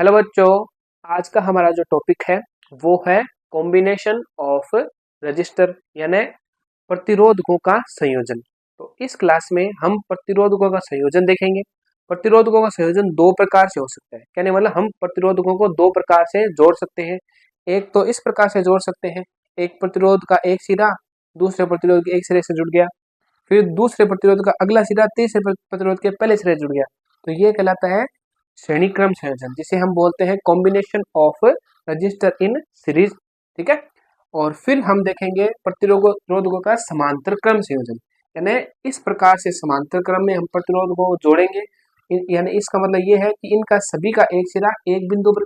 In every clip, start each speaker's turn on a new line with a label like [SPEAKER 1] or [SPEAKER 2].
[SPEAKER 1] Hello बच्चों, आज का हमारा जो टॉपिक है वो है कॉम्बिनेशन ऑफ रजिस्टर यानी प्रतिरोधकों का संयोजन। तो इस क्लास में हम प्रतिरोधकों का संयोजन देखेंगे। प्रतिरोधकों का संयोजन दो प्रकार से हो सकता है, कहने मतलब हम प्रतिरोधकों को दो प्रकार से जोड़ सकते हैं। एक तो इस प्रकार से जोड़ सकते हैं, एक प्रतिरोध का एक सिरा दूसरे प्रतिरोध के एक सिरे से जुड़ गया, फिर दूसरे प्रतिरोध का अगला सिरा तीसरे प्रतिरोध के पहले सिरे से जुड़ गया। तो ये कहलाता है श्रेणी क्रम संयोजन, जिसे हम बोलते हैं combination of register in series. ठीक है। और फिर हम देखेंगे प्रतिरोधकों का समांतर क्रम संयोजन, यानी इस प्रकार से समांतर क्रम में हम प्रतिरोध को जोड़ेंगे। यानी इसका मतलब ये है कि इनका सभी का एक सिरा एक बिंदु पर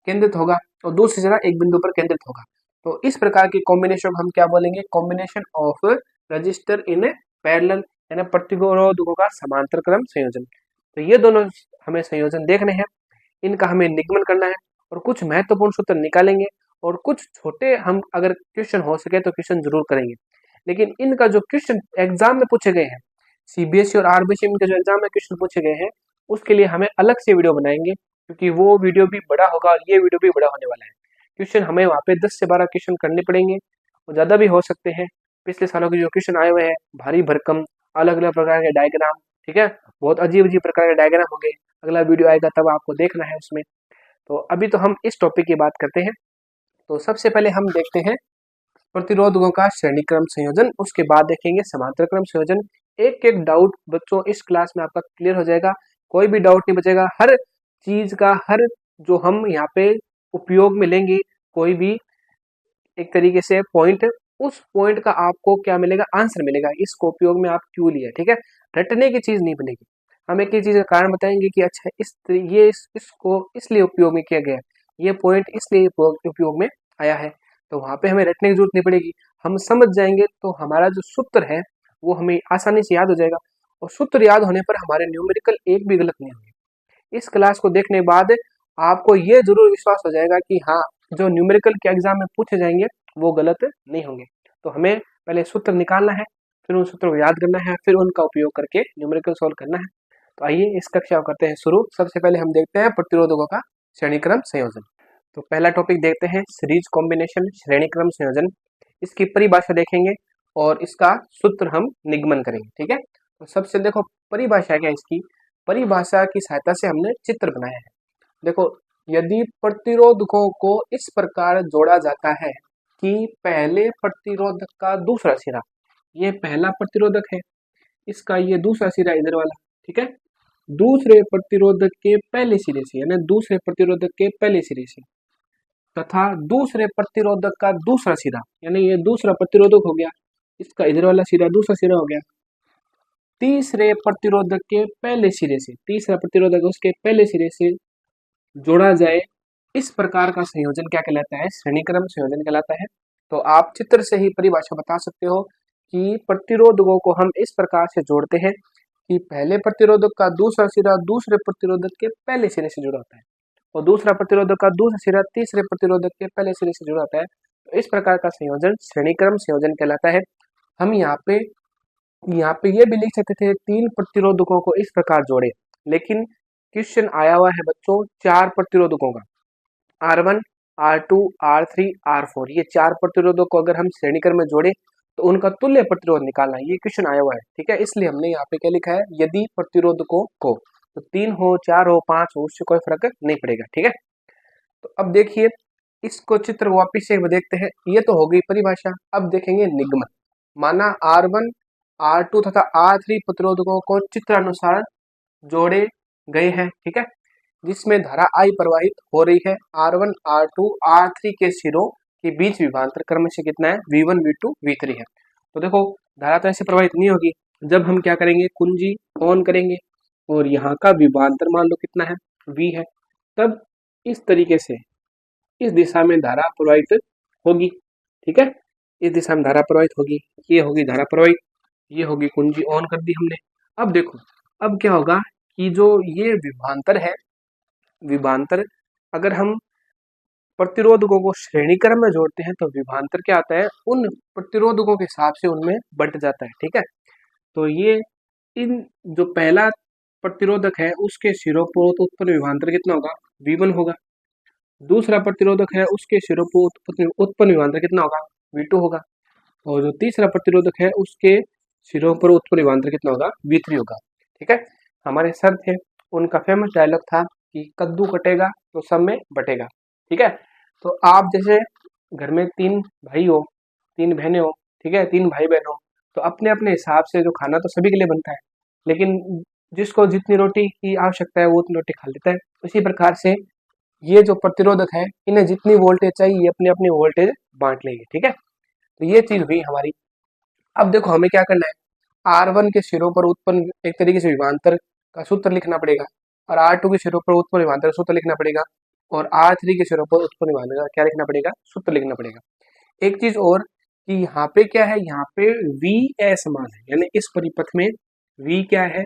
[SPEAKER 1] केंद्रित होगा और दूसरा सिरा एक बिंदु पर केंद्रित होगा। तो इस प्रकार की कॉम्बिनेशन को हम क्या बोलेंगे? Combination of register in parallel, यानी प्रतिरोधकों का समांतर क्रम संयोजन। तो ये दोनों हमें संयोजन देखने हैं, इनका हमें निगमन करना है और कुछ महत्वपूर्ण सूत्र निकालेंगे और कुछ छोटे हम अगर क्वेश्चन हो सके तो क्वेश्चन जरूर करेंगे। लेकिन इनका जो क्वेश्चन एग्जाम में पूछे गए हैं, सीबीएसई और आरबीसी में जो एग्जाम में क्वेश्चन पूछे गए हैं, उसके लिए हमें अलग से वीडियो बनाएंगे, क्योंकि वो वीडियो भी बड़ा होगा और ये वीडियो भी बड़ा होने वाला है। क्वेश्चन हमें वहाँ पे 10 से 12 क्वेश्चन करने पड़ेंगे और ज़्यादा भी हो सकते हैं। पिछले सालों के जो क्वेश्चन आए हुए हैं, भारी भरकम अलग अलग प्रकार के डायग्राम, ठीक है, बहुत अजीब अजीब प्रकार के डायग्राम हो गए। अगला वीडियो आएगा तब आपको देखना है उसमें। तो अभी तो हम इस टॉपिक की बात करते हैं। तो सबसे पहले हम देखते हैं प्रतिरोधकों का श्रेणी क्रम संयोजन, उसके बाद देखेंगे समांतर क्रम संयोजन। एक एक डाउट बच्चों इस क्लास में आपका क्लियर हो जाएगा, कोई भी डाउट नहीं बचेगा। हर चीज का, हर जो हम यहाँ पे उपयोग में लेंगे, कोई भी एक तरीके से पॉइंट, उस पॉइंट का आपको क्या मिलेगा? आंसर मिलेगा। इसको उपयोग में आप क्यों लिया, ठीक है। रटने की चीज नहीं बनेगी। हम एक ही चीज का कारण बताएंगे कि अच्छा इसको इसलिए उपयोग में किया गया, ये पॉइंट इसलिए उपयोग में आया है। तो वहां पे हमें रटने की जरूरत नहीं पड़ेगी, हम समझ जाएंगे तो हमारा जो सूत्र है वो हमें आसानी से याद हो जाएगा। और सूत्र याद होने पर हमारे न्यूमेरिकल एक भी गलत नहीं होंगे। इस क्लास को देखने के बाद आपको ये जरूर विश्वास हो जाएगा कि हाँ, जो न्यूमेरिकल के एग्जाम में पूछे जाएंगे वो गलत नहीं होंगे। तो हमें पहले सूत्र निकालना है, फिर उन सूत्रों को याद करना है, फिर उनका उपयोग करके न्यूमेरिकल सॉल्व करना है। तो आइए इस कक्षा को करते हैं शुरू। सबसे पहले हम देखते हैं प्रतिरोधकों का श्रेणीक्रम संयोजन। तो पहला टॉपिक देखते हैं सीरीज कॉम्बिनेशन श्रेणीक्रम संयोजन। इसकी परिभाषा देखेंगे और इसका सूत्र हम निगमन करेंगे, ठीक है। तो सबसे देखो परिभाषा क्या है इसकी। परिभाषा की सहायता से हमने चित्र बनाया है। देखो, यदि प्रतिरोधकों को इस प्रकार जोड़ा जाता है कि पहले प्रतिरोधक का दूसरा सिरा, ये पहला प्रतिरोधक है, इसका ये दूसरा सिरा इधर वाला, ठीक है, दूसरे प्रतिरोधक के पहले सिरे से, यानी दूसरे प्रतिरोधक के पहले सिरे से, तथा दूसरे प्रतिरोधक का दूसरा सिरा, यानी ये दूसरा प्रतिरोधक हो गया, इसका इधर वाला सिरा दूसरा सिरा हो गया, तीसरे प्रतिरोधक के पहले सिरे से, तीसरा प्रतिरोधक उसके पहले सिरे से जोड़ा जाए, इस प्रकार का संयोजन क्या कहलाता है? श्रेणीक्रम संयोजन कहलाता है। तो आप चित्र से ही परिभाषा बता सकते हो कि प्रतिरोधकों को हम इस प्रकार से जोड़ते हैं कि पहले प्रतिरोधक का दूसरा सिरा दूसरे प्रतिरोधक के पहले सिरे से जुड़ा होता है और दूसरा प्रतिरोधक का दूसरा सिरा तीसरे प्रतिरोधक के पहले सिरे से जुड़ा होता है। तो इस प्रकार का संयोजन श्रेणीक्रम संयोजन कहलाता है। हम यहाँ पे ये भी लिख सकते थे तीन प्रतिरोधकों को इस प्रकार जोड़े, लेकिन क्वेश्चन आया हुआ है बच्चों चार प्रतिरोधकों का, R1, R2, R3, R4, ये चार प्रतिरोधकों को अगर हम श्रेणीक्रम में जोड़े तो उनका तुल्य प्रतिरोध निकालना, ये क्वेश्चन आया हुआ है, ठीक है। इसलिए हमने यहाँ पे क्या लिखा है, यदि प्रतिरोधकों को, तो तीन हो, चार हो, पांच हो, उससे कोई फर्क नहीं पड़ेगा, ठीक है। तो अब देखिए इसको चित्र वापिस से देखते हैं। ये तो हो गई परिभाषा। अब देखेंगे निगमन। माना R1, R2 तथा R3 प्रतिरोधकों को चित्रानुसार जोड़े गए हैं, ठीक है, जिसमें धारा I प्रवाहित हो रही है। R1, R2, R3 के सिरों के बीच विभवांतर क्रमशः कितना है? V1, V2, V3 है। तो देखो धारा तो ऐसे प्रवाहित नहीं होगी, जब हम क्या करेंगे, कुंजी ऑन करेंगे और यहाँ का विभवांतर मान लो कितना है? V है, तब इस तरीके से इस दिशा में धारा प्रवाहित होगी, ठीक है, इस दिशा में धारा प्रवाहित होगी, ये होगी धारा प्रवाहित, ये होगी कुंजी ऑन कर दी हमने। अब देखो, अब क्या होगा कि जो ये विभवांतर है, विभवांतर अगर हम प्रतिरोधकों को श्रेणीक्रम में जोड़ते हैं तो विभवांतर क्या आता है? उन प्रतिरोधकों के हिसाब से उनमें बंट जाता है, ठीक है। तो ये इन जो पहला प्रतिरोधक है उसके सिरों पर उत्पन्न विभवांतर कितना होगा, V1 होगा। दूसरा प्रतिरोधक है उसके सिरों पर उत्पन्न विभवांतर कितना होगा, V2 होगा। और जो तीसरा प्रतिरोधक है उसके सिरों पर उत्पन्न विभवांतर कितना होगा, V3 होगा। ठीक है, हमारे सर थे, उनका फेमस डायलॉग था कि कद्दू कटेगा तो सब में बटेगा। ठीक है, तो आप जैसे घर में 3 भाई हो, 3 बहनें हो, ठीक है, 3 भाई बहन हो, तो अपने अपने हिसाब से जो खाना तो सभी के लिए बनता है, लेकिन जिसको जितनी रोटी की आवश्यकता है वो उतनी रोटी खा लेता है। उसी प्रकार से ये जो प्रतिरोधक है, इन्हें जितनी वोल्टेज चाहिए ये अपनी अपनी वोल्टेज बांट लेंगे। ठीक है, तो ये चीज हुई हमारी। अब देखो हमें क्या करना है, R1 के सिरों पर उत्पन्न एक तरीके से विभवांतर का सूत्र लिखना पड़ेगा, और R2 के सिरों पर उत्पन्न विभवांतर का सूत्र लिखना पड़ेगा, और R3 के सिरों पर उत्पन्न विभवांतर का क्या लिखना पड़ेगा, सूत्र लिखना पड़ेगा। एक चीज और कि यहाँ पे क्या है, यहाँ पे V असमान है, यानी इस परिपथ में V क्या है,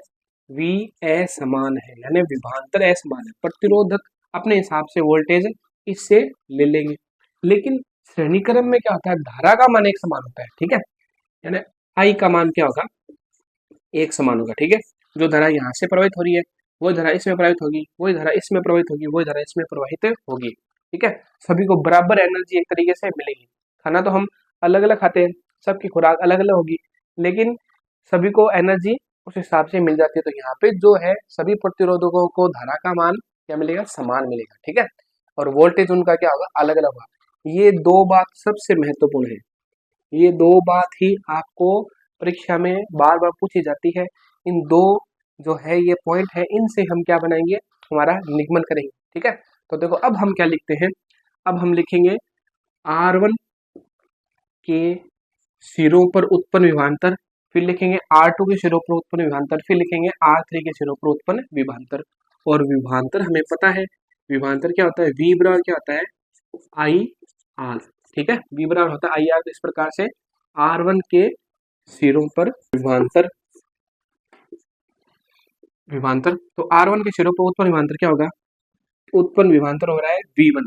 [SPEAKER 1] V असमान है, यानी विभवांतर असमान है। प्रतिरोधक अपने हिसाब से वोल्टेज इससे ले लेंगे, लेकिन श्रेणी क्रम में क्या होता है, धारा का मान एक समान होता है। ठीक है, यानी I का मान क्या होगा, एक समान होगा। ठीक है, जो धारा यहाँ से प्रवाहित हो रही है वो धारा इसमें प्रवाहित होगी, वही धारा इसमें प्रवाहित होगी, वही धारा इसमें प्रवाहित होगी। ठीक है, सभी को बराबर एनर्जी एक तरीके से मिलेगी। खाना तो हम अलग अलग खाते हैं, सबकी खुराक अलग अलग होगी, लेकिन सभी को एनर्जी उस हिसाब से मिल जाती है। तो यहाँ पे जो है सभी प्रतिरोधकों को धारा का मान क्या मिलेगा, समान मिलेगा। ठीक है, और वोल्टेज उनका क्या होगा, अलग अलग होगा। ये दो बात सबसे महत्वपूर्ण है, ये दो बात ही आपको परीक्षा में बार बार पूछी जाती है। इन दो जो है ये पॉइंट है, इनसे हम क्या बनाएंगे, हमारा निगमन करेंगे। ठीक है, तो देखो अब हम क्या लिखते हैं, अब हम लिखेंगे R1 के सिरों पर उत्पन्न विभवांतर, फिर लिखेंगे R2 के सिरों पर उत्पन्न विभवांतर, फिर लिखेंगे R3 के सिरों पर उत्पन्न विभवांतर। और विभवांतर हमें पता है, विभवांतर क्या होता है, V बराबर क्या होता है, IR। ठीक है, V बराबर होता है IR। तो इस प्रकार से R1 के सिरों पर विभवांतर, तो R1 के सिरों पर उत्पन्न विभवांतर क्या होगा, उत्पन्न विभवांतर हो रहा है V1।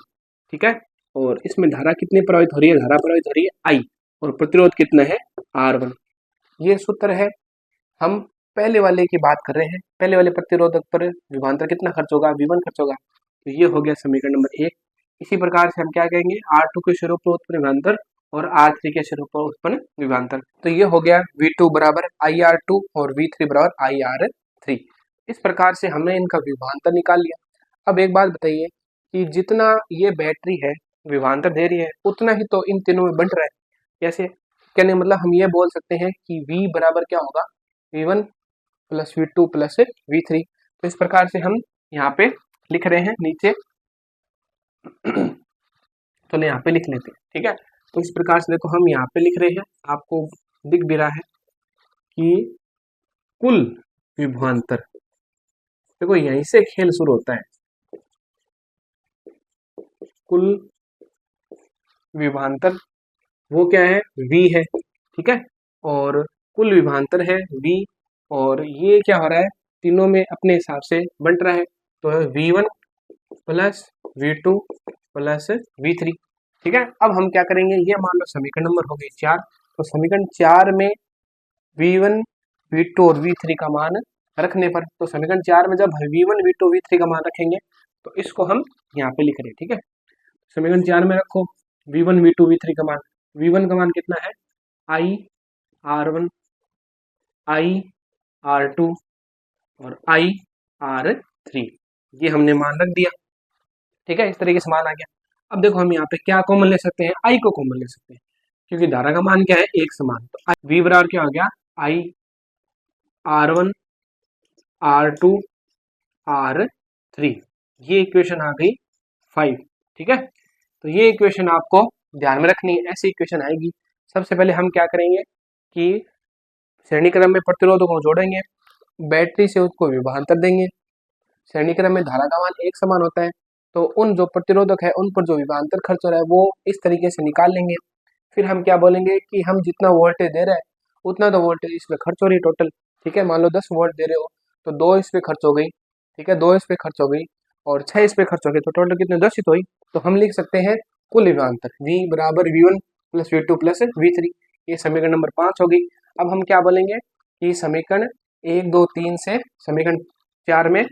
[SPEAKER 1] ठीक है, और इसमें धारा कितनी प्रवाहित हो रही है, धारा प्रवाहित हो रही है I, और प्रतिरोध कितना है, R1। ये सूत्र है। हम पहले वाले की बात कर रहे हैं, पहले वाले प्रतिरोधक पर विभवांतर कितना खर्च होगा, V1 खर्च होगा। तो ये हो गया समीकरण नंबर 1। इसी प्रकार से हम क्या कहेंगे, R2 के सिरों पर उत्पन्न विभवांतर और R3 के सिरों पर उत्पन्न विभवांतर। तो ये हो गया V2 बराबर IR2 और V3 बराबर IR3। इस प्रकार से हमने इनका विभवांतर निकाल लिया। अब एक बात बताइए कि जितना ये बैटरी है विभवांतर दे रही है, उतना ही तो इन तीनों में बंट रहा है। कैसे, कहने मतलब हम ये बोल सकते हैं कि V बराबर क्या होगा, V1 plus V2 plus V3। तो इस प्रकार से हम यहाँ पे लिख रहे हैं नीचे, तो यहाँ पे लिख लेते हैं। ठीक है, तो इस प्रकार से देखो हम यहाँ पे लिख रहे हैं, आपको दिख भी रहा है कि कुल विभवांतर, देखो यहीं से खेल शुरू होता है, कुल विभवांतर वो क्या है, V है। ठीक है, और कुल विभवांतर है V, और ये क्या हो रहा है, तीनों में अपने हिसाब से बंट रहा है। तो V1 plus V2 plus V3। ठीक है, अब हम क्या करेंगे, ये मान लो समीकरण नंबर हो गई 4। तो समीकरण 4 में V1 V2 और V3 का मान रखने पर, तो समीकरण 4 में जब V1 V2 V3 का मान रखेंगे तो इसको हम यहाँ पे लिख रहे हैं। ठीक है, समीकरण 4 में रखो V1 V2 V3 का मान। V1 का मान कितना है, IR1 IR2 और IR3, ये हमने मान रख दिया। ठीक है, इस तरीके से मान आ गया। अब देखो हम यहाँ पे क्या कॉमन ले सकते हैं, I को कॉमन ले सकते हैं, क्योंकि धारा का मान क्या है, एक समान। तो V बराबर क्या हो गया, IR1 R2 R3, ये इक्वेशन आ गई 5। ठीक है, तो ये इक्वेशन आपको ध्यान में रखनी है, ऐसी इक्वेशन आएगी। सबसे पहले हम क्या करेंगे कि श्रेणी क्रम में प्रतिरोधों को जोड़ेंगे, बैटरी से उसको विभवांतर देंगे। श्रेणी क्रम में धारा का मान एक समान होता है, तो उन जो प्रतिरोधक है उन पर जो विभवांतर खर्च हो रहा है वो इस तरीके से निकाल लेंगे। फिर हम क्या बोलेंगे कि हम जितना वोल्टेज दे रहे हैं उतना तो वोल्टेज इसमें खर्च हो रही है टोटल। ठीक है, मान लो 10 वोल्ट दे रहे हो तो 2 इस पे खर्च हो गई। ठीक है, 2 इस पे खर्च हो गई और 6 इस पे खर्च हो गई, तो टोटल कितने, 10 ही तो हुई। तो हम लिख सकते हैं कुल विभवांतर V बराबर V1 plus V2 plus V3। ये समीकरण नंबर 5 होगी। अब हम क्या बोलेंगे कि समीकरण 1 2 3 से समीकरण 4 में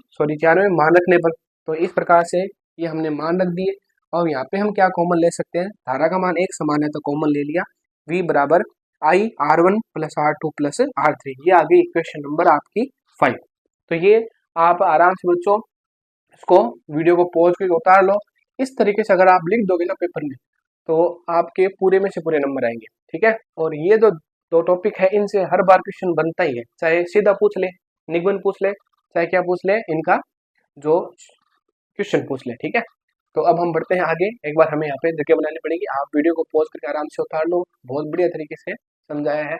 [SPEAKER 1] मानक लेवल। तो इस प्रकार से ये हमने मान रख दिए। और यहाँ पे हम क्या कॉमन ले सकते हैं, धारा का मान एक समान है तो कॉमन ले लिया, V बराबर I R1 plus R2 plus R3। ये आ गई इक्वेशन नंबर आपकी 5। तो ये आप आराम से बच्चों इसको वीडियो को पॉज करके उतार लो। इस तरीके से अगर आप लिख दोगे ना पेपर में तो आपके पूरे में से पूरे नंबर आएंगे, ठीक है। और ये जो दो टॉपिक है इनसे हर बार क्वेश्चन बनता ही है, चाहे सीधा पूछ ले, निबंध पूछ ले, चाहे क्या पूछ ले, इनका जो क्वेश्चन पूछ ले, ठीक है। तो अब हम बढ़ते हैं आगे। एक बार हमें यहाँ पे जगह बनानी पड़ेगी, आप वीडियो को पॉज करके आराम से उतार लो, बहुत बढ़िया तरीके से समझाया है।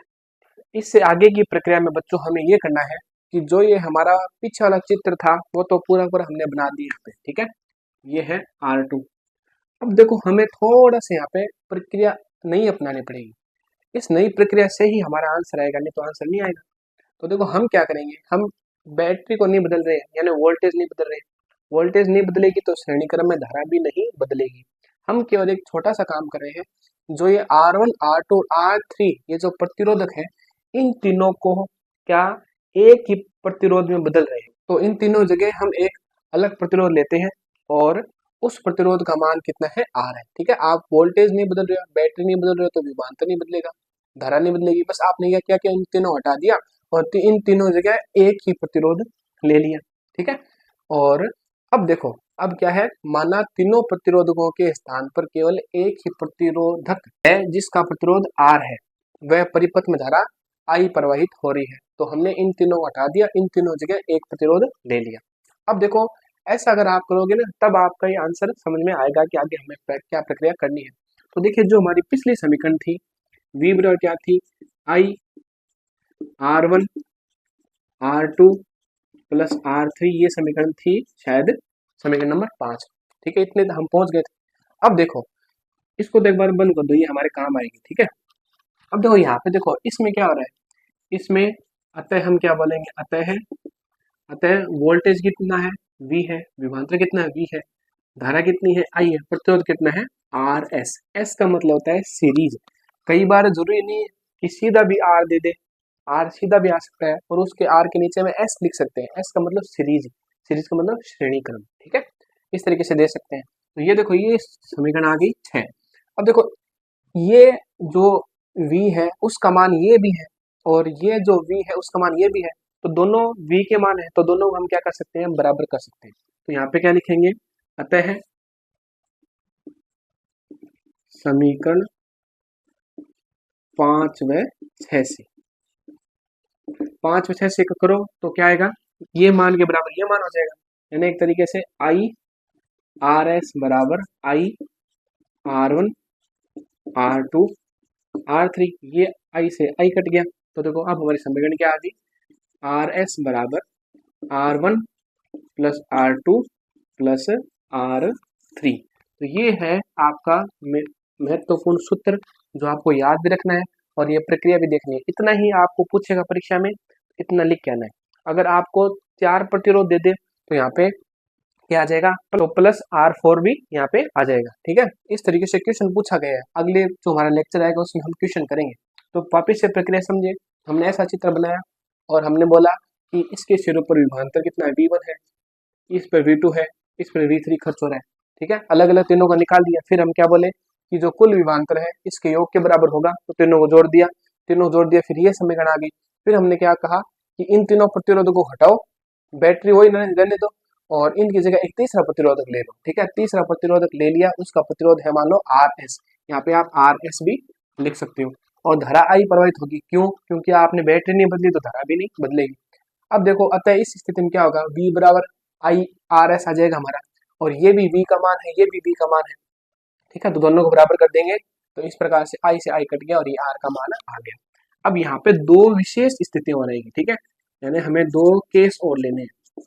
[SPEAKER 1] इससे आगे की प्रक्रिया में बच्चों हमें ये करना है कि जो ये हमारा पीछे वाला चित्र था वो तो पूरा पूरा हमने बना दिया यहाँ पे, ठीक है। ये है R2। अब देखो हमें थोड़ा सा यहाँ पे प्रक्रिया नई अपनानी पड़ेगी। इस नई प्रक्रिया से ही हमारा आंसर आएगा, नहीं तो आंसर नहीं आएगा। तो देखो हम क्या करेंगे, हम बैटरी को नहीं बदल रहे हैं, यानी वोल्टेज नहीं बदल रहे हैं। वोल्टेज नहीं बदलेगी तो श्रेणी क्रम में धारा भी नहीं बदलेगी। हम केवल एक छोटा सा काम कर रहे हैं, जो ये R1 R2 R3 ये जो प्रतिरोधक है, इन तीनों को क्या एक ही प्रतिरोध में बदल रहे हैं। तो इन तीनों जगह हम एक अलग प्रतिरोध लेते हैं और उस प्रतिरोध का मान कितना है, R है, ठीक है। आप वोल्टेज नहीं बदल रहे हो, बैटरी नहीं बदल रहे हो, तो विभवांतर नहीं बदलेगा, धारा नहीं बदलेगी। बस आपने क्या किया कि इन तीनों हटा दिया और इन तीनों जगह एक ही प्रतिरोध ले लिया, ठीक है। और अब देखो अब क्या है, माना तीनों प्रतिरोधकों के स्थान पर केवल एक ही प्रतिरोधक है जिसका प्रतिरोध R है, वह परिपथ में धारा I प्रवाहित हो रही है। तो हमने इन तीनों को हटा दिया, इन तीनों जगह एक प्रतिरोध ले लिया। अब देखो ऐसा अगर आप करोगे ना तब आपका ये आंसर समझ में आएगा कि आगे हमें क्या प्रक्रिया करनी है। तो देखिए जो हमारी पिछली समीकरण थी, V बराबर क्या थी, I R1 R2 plus R3, ये समीकरण थी शायद समीकरण नंबर 5, ठीक है। इतने हम पहुंच गए थे। अब देखो इसको तो एक बार बंद कर दो, ये हमारे काम आएगी, ठीक है। अब देखो यहाँ पे देखो इसमें क्या हो रहा है, इसमें अतः हम क्या बोलेंगे, अतः वोल्टेज कितना है, V है, विभवांतर कितना है, V है, धारा कितनी है, I है, प्रतिरोध कितना है, RS। S का मतलब होता है सीरीज। कई बार जरूरी नहीं है कि सीधा भी R दे दे, R सीधा भी आ सकता है और उसके R के नीचे में S लिख सकते हैं। S का मतलब सीरीज, सीरीज का मतलब श्रेणी क्रम, ठीक है। इस तरीके से दे सकते हैं। तो ये देखो ये समीकरण आ गई 6। अब देखो ये जो V है उसका मान ये भी है और ये जो V है उसका मान ये भी है, तो दोनों V के मान है, तो दोनों को हम क्या कर सकते हैं, बराबर कर सकते हैं। तो यहाँ पे क्या लिखेंगे, अतः समीकरण 5 व 6 से 5 व 6 से करो तो क्या आएगा, ये मान के बराबर ये मान हो जाएगा, यानी एक तरीके से I RS बराबर I R1 R2 R3, ये I से I कट गया। तो देखो अब हमारी समीकरण क्या आ गई, RS बराबर R1 plus R2 plus R3। तो ये है आपका महत्वपूर्ण सूत्र जो आपको याद भी रखना है और ये प्रक्रिया भी देखनी है। इतना ही आपको पूछेगा परीक्षा में, इतना लिख के आना है। अगर आपको 4 प्रतिरोध दे दे तो यहाँ पे क्या आ जाएगा, तो प्लस R4 भी यहाँ पे आ जाएगा, ठीक है। इस तरीके से क्वेश्चन पूछा गया है। अगले जो हमारा लेक्चर आएगा उसमें हम क्वेश्चन करेंगे। तो वापिस से प्रक्रिया समझे, हमने ऐसा चित्र बनाया और हमने बोला कि इसके सिरों पर विभवांतर कितना है, V1 है, इस पर V2 है, इस पर V3 खर्च हो रहा है, ठीक है। अलग अलग तीनों को निकाल दिया। फिर हम क्या बोले कि जो कुल विभवांतर है इसके योग के बराबर होगा, तो तीनों को जोड़ दिया, फिर ये समीकरण आ गई। फिर हमने क्या कहा कि इन तीनों प्रतिरोधों को हटाओ, बैटरी वही रहने दो और इनकी जगह एक तीसरा प्रतिरोधक ले लो, ठीक है। तीसरा प्रतिरोधक ले लिया, उसका प्रतिरोध है मान लो RS, यहाँ पे आप RS भी लिख सकते हो। और धारा I प्रवाहित होगी, क्यों, क्योंकि आपने बैटरी नहीं बदली तो धारा भी नहीं बदलेगी। अब देखो अतः इस स्थिति में क्या होगा, V बराबर I RS आ जाएगा हमारा, और ये भी V का मान है, ये भी V का मान है, ठीक है। तो दोनों को बराबर कर देंगे, तो इस प्रकार से I से I कट गया और ये R का मान आ गया। अब यहाँ पे दो विशेष स्थितियां हो रहेगी, ठीक है, यानी हमें 2 केस और लेने हैं,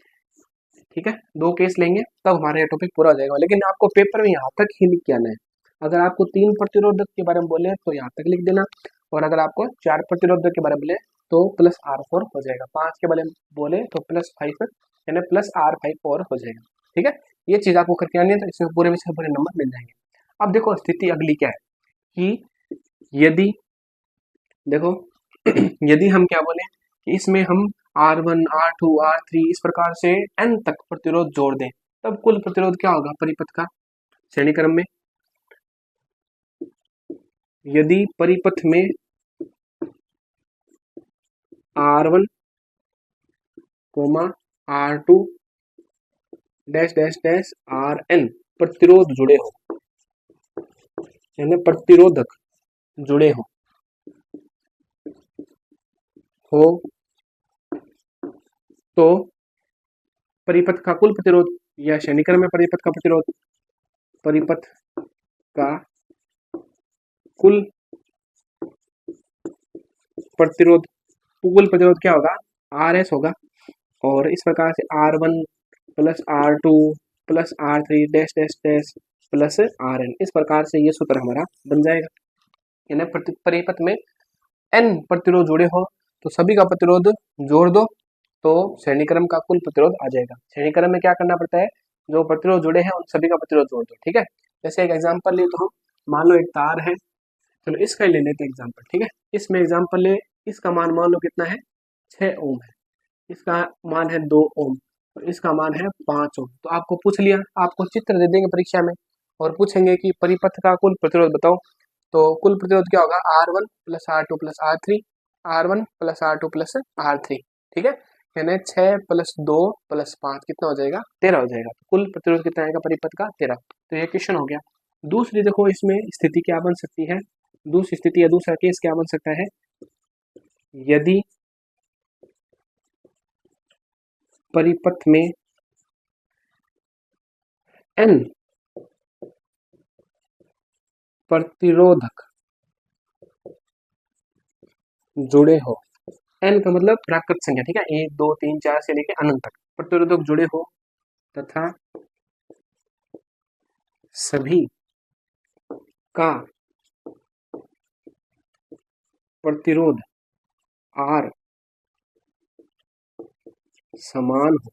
[SPEAKER 1] ठीक है। 2 केस लेंगे तब हमारा ये टॉपिक पूरा हो जाएगा। लेकिन आपको पेपर में यहाँ तक ही लिख के आना है। अगर आपको 3 प्रतिरोधक के बारे में बोले तो यहाँ तक लिख देना, और अगर आपको 4 प्रतिरोधक के बारे में बोले तो प्लस R4 हो जाएगा, 5 के बारे में बोले तो प्लस 5 यानी प्लस R5 और हो जाएगा, ठीक है। ये चीज आपको करके आनी है, तो इसमें पूरे में से पूरे नंबर मिल जाएंगे। अब देखो स्थिति अगली क्या है कि यदि देखो यदि हम क्या बोले कि इसमें हम R1 R2 R3 इस प्रकार से n तक प्रतिरोध जोड़ दें, तब कुल प्रतिरोध क्या होगा परिपथ का श्रेणी क्रम में। यदि परिपथ में R1, R2 dash dash dash Rn प्रतिरोध जुड़े हो, यानी प्रतिरोधक जुड़े हो तो परिपथ का कुल प्रतिरोध या श्रेणीक्रम में परिपथ का कुल प्रतिरोध क्या होगा Rs होगा। और इस प्रकार से R1 plus R2 plus R3 dash dash dash plus Rn, इस प्रकार से ये सूत्र हमारा बन जाएगा। यानी परिपथ में n प्रतिरोध जुड़े हो तो सभी का प्रतिरोध जोड़ दो तो श्रेणीक्रम का कुल प्रतिरोध आ जाएगा। श्रेणीक्रम में क्या करना पड़ता है, जो प्रतिरोध जुड़े हैं उन सभी का प्रतिरोध जोड़ दो। ठीक है, जैसे एक एग्जांपल ले तो हम मान लो एक तार है, चलो इसका ले लेते हैं एग्जांपल। ठीक है, इसमें एग्जांपल ले, इसका मान मान लो कितना है 6 ओम है, इसका मान है 2 ओम और इसका मान है 5 ओम। तो आपको पूछ लिया, आपको चित्र दे देंगे परीक्षा में और पूछेंगे कि परिपथ का कुल प्रतिरोध बताओ। तो कुल प्रतिरोध क्या होगा R1 plus R2 plus R3, R1 plus R2 plus R3। ठीक है, यानी 6 प्लस 2 प्लस 5 कितना हो जाएगा 13 हो जाएगा। तो कुल प्रतिरोध कितना आएगा परिपथ का 13। तो ये क्वेश्चन हो गया। दूसरी देखो इसमें स्थिति क्या बन सकती है, दूसरी स्थिति या दूसरा केस क्या बन सकता है, यदि परिपथ में n प्रतिरोधक जुड़े हो, n का मतलब प्राकृत संख्या। ठीक है, 1 2 3 4 से लेकर अनंत तक प्रतिरोधक जुड़े हो तथा सभी का प्रतिरोध R समान हो।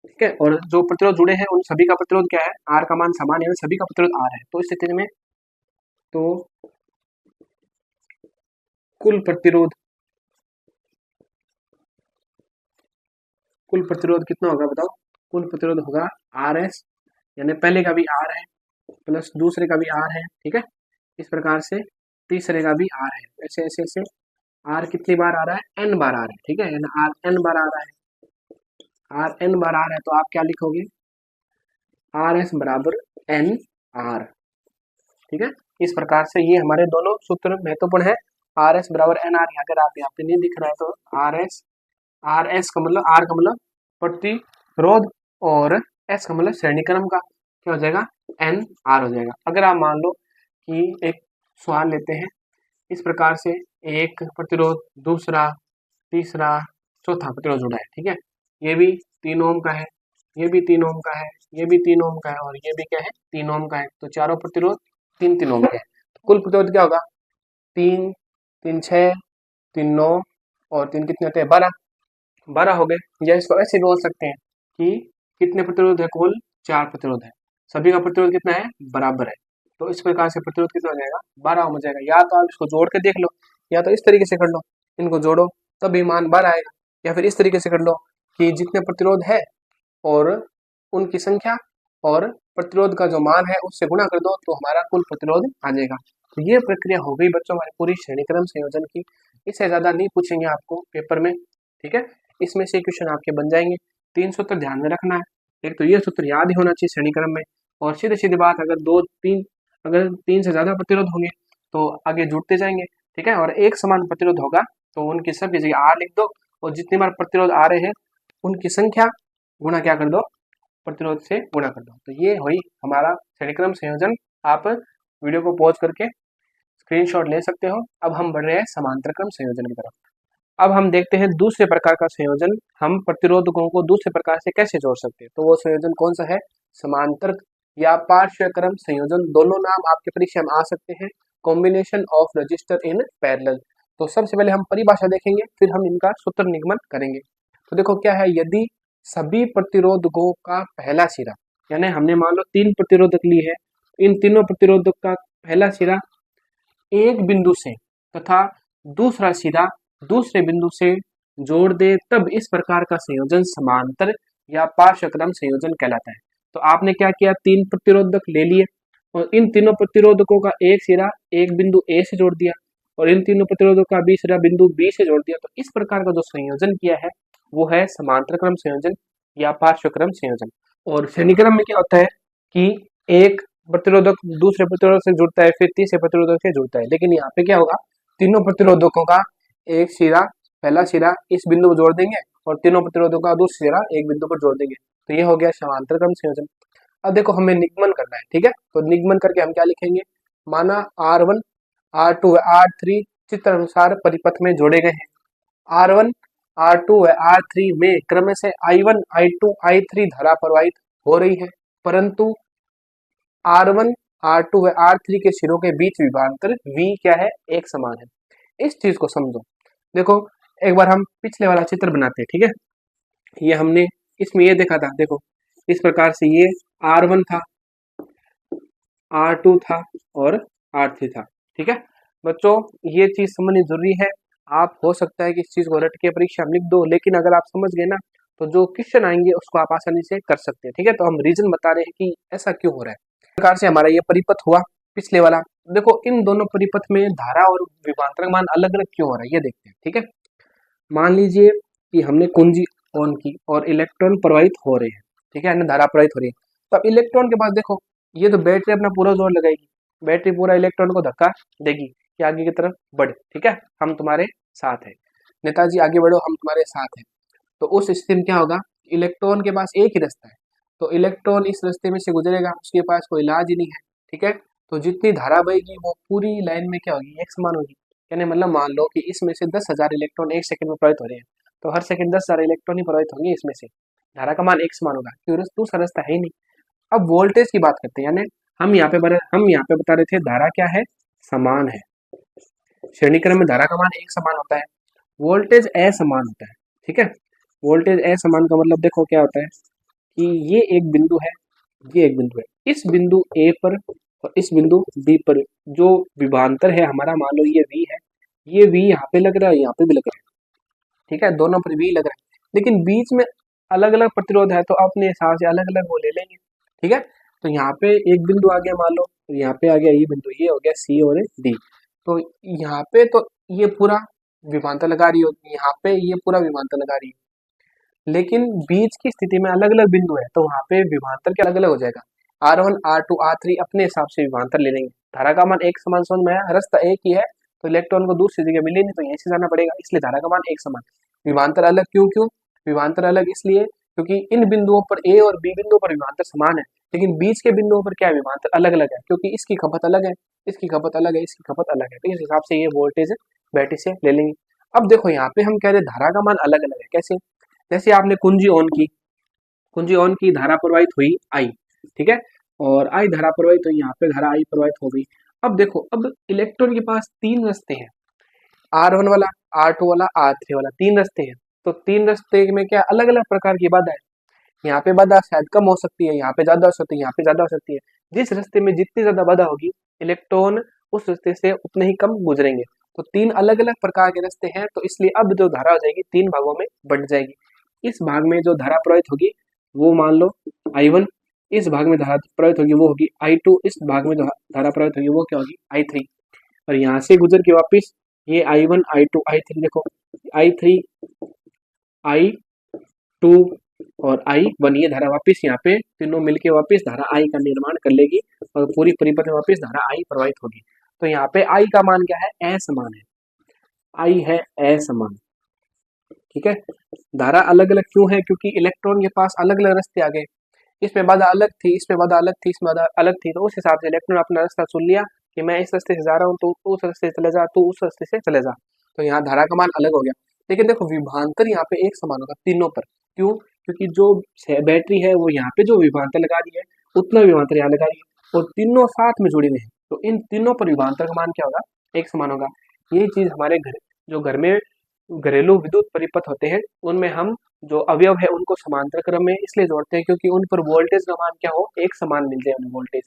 [SPEAKER 1] ठीक है, और जो प्रतिरोध जुड़े हैं उन सभी का प्रतिरोध क्या है, R का मान समान है, सभी का प्रतिरोध R है। तो इस स्थिति में तो कुल प्रतिरोध कितना होगा बताओ, कुल प्रतिरोध होगा Rs, यानी पहले का भी R है प्लस दूसरे का भी R है। ठीक है, इस प्रकार से तीसरे का भी R है, ऐसे ऐसे ऐसे R कितनी बार आ रहा है, n बार आ रहा है। ठीक है, यानी R n बार आ रहा है, R n बार आ रहा है तो आप क्या लिखोगे Rs बराबर n R। ठीक है, इस प्रकार से ये हमारे दोनों सूत्र महत्वपूर्ण है। Rs बराबर n R, अगर आप यहाँ पे नहीं दिख रहा है तो Rs का मतलब R का मतलब प्रतिरोध और S का मतलब श्रेणीक्रम का क्या हो जाएगा n R हो जाएगा। अगर आप मान लो कि एक सवाल लेते हैं इस प्रकार से, एक प्रतिरोध दूसरा तीसरा चौथा प्रतिरोध जुड़ा है। ठीक है, ये भी 3 ओम का है, ये भी 3 ओम का है, ये भी 3 ओम का है और ये भी क्या है 3 ओम का है। तो चारों प्रतिरोध 3 ओम के हैं। तो कुल प्रतिरोध क्या होगा 3 3 6 3 9 और 3 कितने होते हैं 12 हो गए। या इसको ऐसे बोल सकते हैं कि कितने प्रतिरोध है, कुल 4 प्रतिरोध है, सभी का प्रतिरोध कितना है बराबर है। तो इस प्रकार से प्रतिरोध कितना हो जाएगा 12 ओम हो जाएगा। या तो आप इसको जोड़ के देख लो, या तो इस तरीके से कर लो, इनको जोड़ो तभी मान 12 आएगा, या फिर इस तरीके से कर लो कि जितने प्रतिरोध है और उनकी संख्या और प्रतिरोध का जो मान है उससे गुणा कर दो तो हमारा कुल प्रतिरोध आ जाएगा। तो ये प्रक्रिया हो गई बच्चों हमारी पूरी श्रेणीक्रम संयोजन की। इससे ज्यादा नहीं पूछेंगे आपको पेपर में। ठीक है, इसमें से क्वेश्चन आपके बन जाएंगे। 3 सूत्र ध्यान में रखना है, एक तो ये सूत्र याद ही होना चाहिए श्रेणीक्रम में, और सीधी सीधी बात अगर तीन से ज्यादा प्रतिरोध होंगे तो आगे जुड़ते जाएंगे। ठीक है, और एक समान प्रतिरोध होगा तो उनकी सभी जगह R लिख दो और जितनी बार प्रतिरोध आ रहे हैं उनकी संख्या गुणा क्या कर दो प्रतिरोध से गुणा कर दो। तो ये हुई हमारा श्रेणीक्रम संयोजन। आप वीडियो को पॉज करके स्क्रीनशॉट ले सकते हो। अब हम बढ़ रहे हैं समांतर क्रम संयोजन की तरफ। अब हम देखते हैं दूसरे प्रकार का संयोजन, हम प्रतिरोधकों को दूसरे प्रकार से कैसे जोड़ सकते हैं। तो वो संयोजन कौन सा है, समांतर या पार्श्व क्रम संयोजन, दोनों नाम आपके परीक्षा में आ सकते हैं। Combination of register in parallel. तो सबसे पहले हम परिभाषा देखेंगे, फिर हम इनका सूत्र निगमन करेंगे। तो देखो क्या है, यदि सभी प्रतिरोधकों का पहला सिरा, यानी हमने मान लो 3 प्रतिरोधक ली है, इन तीनों प्रतिरोधक का पहला सिरा एक बिंदु से तथा दूसरा सिरा दूसरे बिंदु से जोड़ दे तब इस प्रकार का संयोजन समांतर या पार्श्वक्रम संयोजन कहलाता है। तो आपने क्या किया, तीन प्रतिरोधक ले लिए और इन तीनों प्रतिरोधकों का एक सिरा एक बिंदु ए से जोड़ दिया और इन तीनों प्रतिरोधकों का बी सिरा बिंदु बी से जोड़ दिया। तो इस प्रकार का जो संयोजन किया है वो है समांतर क्रम संयोजन या पार्श्वक्रम संयोजन। और श्रेणी क्रम में क्या होता है कि एक प्रतिरोधक दूसरे प्रतिरोधक से जुड़ता है, फिर तीसरे प्रतिरोधक से जुड़ता है, लेकिन यहाँ पे क्या होगा, तीनों प्रतिरोधकों का एक सिरा, पहला सिरा इस बिंदु पर जोड़ देंगे और तीनों प्रतिरोधकों का दूसरा सिरा एक बिंदु पर जोड़ देंगे। तो ये हो गया समांतर क्रम संयोजन। अब देखो हमें निगमन करना है, ठीक है, तो निगमन करके हम क्या लिखेंगे, माना R1 R2 R3 चित्र अनुसार परिपथ में जोड़े गए हैं। R1 R2 व R3 में क्रम से I1 I2 I3 धारा प्रवाहित हो रही है, परंतु R1 R2 व R3 के सिरों के बीच विभवांतर V क्या है, एक समान है। इस चीज को समझो। देखो एक बार हम पिछले वाला चित्र बनाते हैं, ठीक है, ये हमने इसमें ये देखा था, देखो इस प्रकार से ये R1 था, R2 था और R3 था, ठीक है बच्चों, ये चीज समझनी जरूरी है। आप हो सकता है कि इस चीज को रट के परीक्षा में लिख दो, लेकिन अगर आप समझ गए ना तो जो क्वेश्चन आएंगे उसको आप आसानी से कर सकते हैं, ठीक है। तो हम रीजन बता रहे हैं कि ऐसा क्यों हो रहा है। इस प्रकार से हमारा ये परिपथ हुआ पिछले वाला। देखो इन दोनों परिपथ में धारा और विभवांतर का मान अलग अलग क्यों हो रहा है ये देखते हैं, ठीक है। मान लीजिए कि हमने कुंजी ऑन की और इलेक्ट्रॉन प्रवाहित हो रहे हैं, ठीक है, धारा प्रवाहित हो रही है। तो अब इलेक्ट्रॉन के पास देखो, ये तो बैटरी अपना पूरा जोर लगाएगी, बैटरी पूरा इलेक्ट्रॉन को धक्का देगी कि आगे की तरफ बढ़, ठीक है, हम तुम्हारे साथ हैं, नेताजी आगे बढ़ो हम तुम्हारे साथ हैं। तो उस स्थिति में क्या होगा, इलेक्ट्रॉन के पास एक ही रास्ता है, तो इलेक्ट्रॉन इस रास्ते में से गुजरेगा, उसके पास कोई इलाज ही नहीं है, ठीक है। तो जितनी धारा बहेगी वो पूरी लाइन में क्या होगी, एक समान होगी। कहने मतलब मान लो कि इसमें से 10,000 इलेक्ट्रॉन एक सेकंड में प्रवाहित हो रहे हैं, तो हर सेकंड 10,000 इलेक्ट्रॉन ही प्रवाहित होंगे, इसमें से धारा का मान एक समान होगा, क्योंकि दूसरा रास्ता है ही नहीं। अब वोल्टेज की बात करते हैं, यानी हम यहाँ पे बता रहे थे धारा क्या है, समान है। श्रेणी क्रम में धारा का मान एक समान होता है, वोल्टेज असमान होता है, ठीक है। वोल्टेज असमान का मतलब देखो क्या होता है कि ये एक बिंदु है, ये एक बिंदु है, इस बिंदु ए पर और इस बिंदु बी पर जो विभवांतर है हमारा, मान लो ये V है, ये V यहाँ पे लग रहा है, यहाँ पे भी लग रहा है, ठीक है, दोनों पर V लग रहा है, लेकिन बीच में अलग अलग प्रतिरोध है, तो अपने हिसाब से अलग अलग वो ले लेंगे, ठीक है। तो यहाँ पे एक बिंदु आ गया मान लो, यहाँ पे आ गया ये बिंदु, ये हो गया C और D। तो यहाँ पे तो ये पूरा विभवांतर लगा रही होगी, यहाँ पे ये पूरा विभवांतर लगा रही है, लेकिन बीच की स्थिति में अलग अलग बिंदु है, तो वहाँ पे विभवांतर क्या अलग अलग हो जाएगा। R1 R2 R3 अपने हिसाब से विभवांतर ले लेंगे, धारा का मान एक समान समझ में आया, रास्ता एक ही है, तो इलेक्ट्रॉन को दूसरी जगह मिले नहीं, तो यहीं से जाना पड़ेगा, इसलिए धारा का मान एक समान। विभवांतर अलग क्यों, विभवांतर अलग इसलिए क्योंकि इन बिंदुओं पर A और B बिंदुओं पर विभवांतर समान है, लेकिन बीच के बिंदुओं पर क्या विभवांतर अलग अलग है, क्योंकि इसकी खपत अलग है, इसकी खपत अलग है, इसकी खपत अलग है, तो इस हिसाब से ये वोल्टेज बैटरी से ले लेंगे। अब देखो यहाँ पे हम कह रहे धारा का मान अलग अलग है, कैसे, जैसे आपने कुंजी ऑन की धारा प्रवाहित हुई I, ठीक है, और I धारा प्रवाहित हुई, यहाँ पे धारा I प्रवाहित हो गई। अब देखो, अब इलेक्ट्रॉन के पास तीन रास्ते हैं, R1 वाला, R2 वाला, R3 वाला, तीन रास्ते हैं। तो तीन रास्ते में क्या अलग अलग प्रकार की बाधा है, यहाँ पे बाधा शायद कम हो सकती है, यहाँ पे ज्यादा हो सकती है, यहाँ पे ज्यादा हो सकती है। जिस रास्ते में जितनी ज्यादा बाधा होगी, इलेक्ट्रॉन उस रास्ते से उतने ही कम गुजरेंगे। तो तीन अलग अलग प्रकार के रास्ते हैं, तो इसलिए अब जो धारा हो जाएगी तीन भागों में बंट जाएगी। इस भाग में जो धारा प्रवाहित होगी वो मान लो I1, इस भाग में धारा प्रवाहित होगी वो होगी I2, इस भाग में धारा प्रवाहित होगी वो क्या होगी I3। और यहाँ से गुजर के वापिस ये I1 I2 I3, देखो I3 I2 और I1, ये धारा वापिस यहाँ पे तीनों मिलके वापिस धारा I का निर्माण कर लेगी और पूरी परिपथ में वापिस धारा I प्रवाहित होगी। तो यहाँ पे I का मान क्या है, असमान है, I है असमान, ठीक है। धारा अलग अलग क्यों है, क्योंकि इलेक्ट्रॉन के पास अलग अलग रास्ते आ गए, इसमें बाधा अलग थी, इसमें बाधा अलग थी, इसमें बाधा अलग थी, तो उस हिसाब से इलेक्ट्रॉन अपना रास्ता चुन लिया कि मैं इस रास्ते से जा रहा हूँ, तो उस रास्ते से चले जा, तू उस रास्ते से चले जा, तो यहाँ धारा का मान अलग हो गया। लेकिन देखो विभवांतर यहाँ पे एक समान होगा तीनों पर, क्यों, क्योंकि जो बैटरी है वो यहाँ पे जो विभवांतर लगा रही है उतना विभवांतर यहाँ लगा रही है, और तीनों साथ में जुड़े हुए हैं, तो इन तीनों पर विभवांतर का मान क्या होगा, एक समान होगा। यही चीज हमारे घर में घरेलू विद्युत परिपथ होते हैं, उनमें हम जो अवयव है उनको समांतर क्रम में इसलिए जोड़ते हैं क्योंकि उन पर वोल्टेज का मान क्या हो, एक समान मिल जाए, उन्हें